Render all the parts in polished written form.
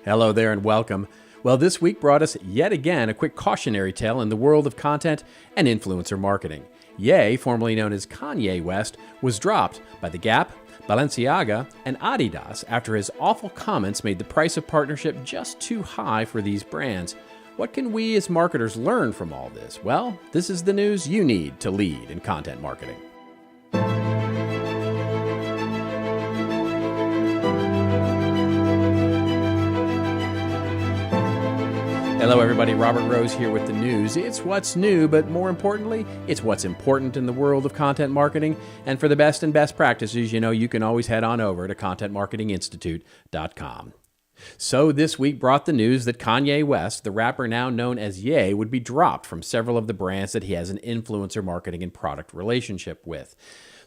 Hello there and welcome. Well, this week brought us yet again a quick cautionary tale in the world of content and influencer marketing. Ye, formerly known as Kanye West, was dropped by The Gap, Balenciaga, and Adidas after his awful comments made the price of partnership just too high for these brands. What can we as marketers learn from all this? Well, this is the news you need to lead in content marketing. Hello everybody, Robert Rose here with the news. It's what's new, but more importantly, it's what's important in the world of content marketing. And for the best and best practices, you can always head on over to contentmarketinginstitute.com. So this week brought the news that Kanye West, the rapper now known as Ye, would be dropped from several of the brands that he has an influencer marketing and product relationship with.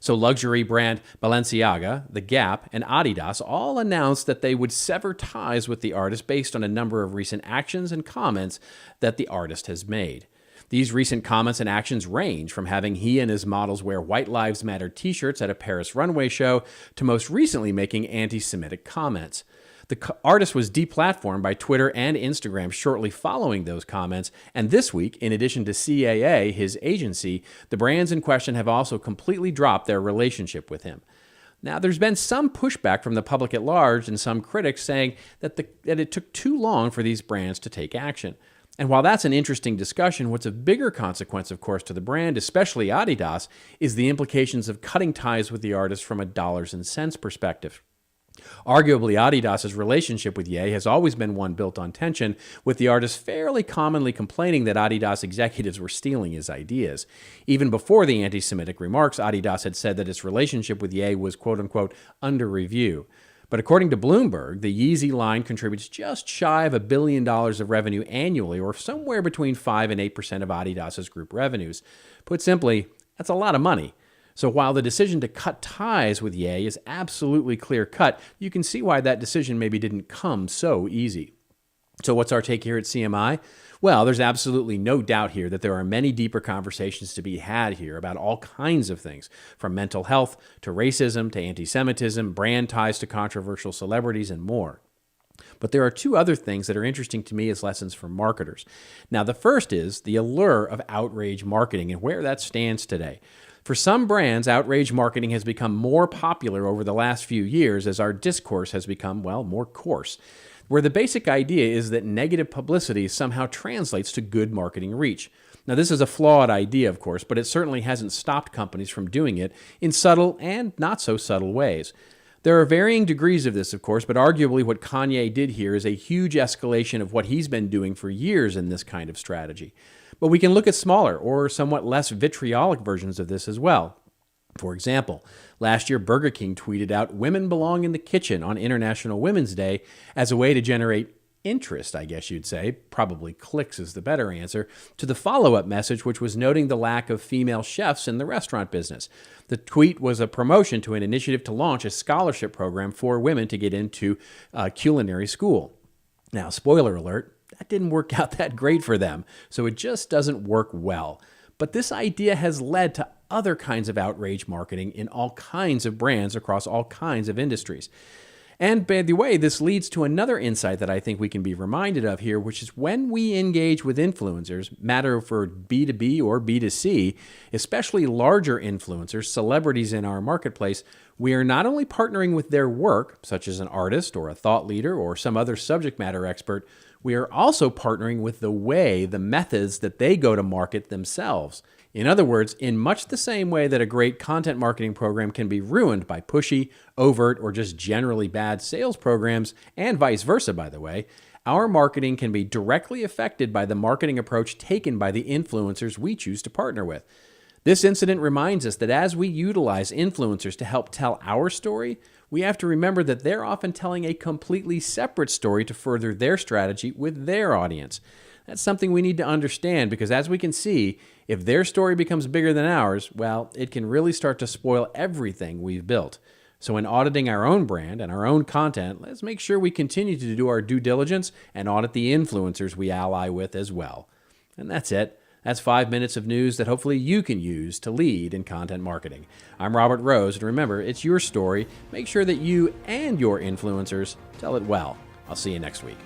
So luxury brand Balenciaga, The Gap, and Adidas all announced that they would sever ties with the artist based on a number of recent actions and comments that the artist has made. These recent comments and actions range from having he and his models wear White Lives Matter t-shirts at a Paris runway show to most recently making anti-Semitic comments. The artist was deplatformed by Twitter and Instagram shortly following those comments, and this week, in addition to CAA, his agency, the brands in question have also completely dropped their relationship with him. Now, there's been some pushback from the public at large and some critics saying that it took too long for these brands to take action. And while that's an interesting discussion, what's a bigger consequence, of course, to the brand, especially Adidas, is the implications of cutting ties with the artist from a dollars and cents perspective. Arguably, Adidas' relationship with Ye has always been one built on tension, with the artist fairly commonly complaining that Adidas executives were stealing his ideas. Even before the anti-Semitic remarks, Adidas had said that its relationship with Ye was quote-unquote under review. But according to Bloomberg, the Yeezy line contributes just shy of $1 billion of revenue annually, or somewhere between 5 and 8% of Adidas' group revenues. Put simply, that's a lot of money. So while the decision to cut ties with Ye is absolutely clear-cut, you can see why that decision maybe didn't come so easy. So what's our take here at CMI? Well, there's absolutely no doubt here that there are many deeper conversations to be had here about all kinds of things, from mental health to racism to anti-Semitism, brand ties to controversial celebrities, and more. But there are two other things that are interesting to me as lessons for marketers. Now, the first is the allure of outrage marketing and where that stands today. For some brands, outrage marketing has become more popular over the last few years as our discourse has become, well, more coarse, where the basic idea is that negative publicity somehow translates to good marketing reach. Now, this is a flawed idea, of course, but it certainly hasn't stopped companies from doing it in subtle and not so subtle ways. There are varying degrees of this, of course, but arguably what Kanye did here is a huge escalation of what he's been doing for years in this kind of strategy. But we can look at smaller or somewhat less vitriolic versions of this as well. For example, last year Burger King tweeted out "Women belong in the kitchen" on International Women's Day as a way to generate interest, I guess you'd say, probably clicks is the better answer, to the follow-up message, which was noting the lack of female chefs in the restaurant business. The tweet was a promotion to an initiative to launch a scholarship program for women to get into culinary school. Now, spoiler alert, that didn't work out that great for them, so it just doesn't work well. But this idea has led to other kinds of outrage marketing in all kinds of brands across all kinds of industries. And by the way, this leads to another insight that I think we can be reminded of here, which is when we engage with influencers, matter for B2B or B2C, especially larger influencers, celebrities in our marketplace, we are not only partnering with their work, such as an artist or a thought leader or some other subject matter expert, we are also partnering with the methods that they go to market themselves. In other words, in much the same way that a great content marketing program can be ruined by pushy, overt, or just generally bad sales programs, and vice versa, by the way, our marketing can be directly affected by the marketing approach taken by the influencers we choose to partner with. This incident reminds us that as we utilize influencers to help tell our story, we have to remember that they're often telling a completely separate story to further their strategy with their audience. That's something we need to understand because, as we can see, if their story becomes bigger than ours, well, it can really start to spoil everything we've built. So in auditing our own brand and our own content, let's make sure we continue to do our due diligence and audit the influencers we ally with as well. And that's it. That's 5 minutes of news that hopefully you can use to lead in content marketing. I'm Robert Rose, and remember, it's your story. Make sure that you and your influencers tell it well. I'll see you next week.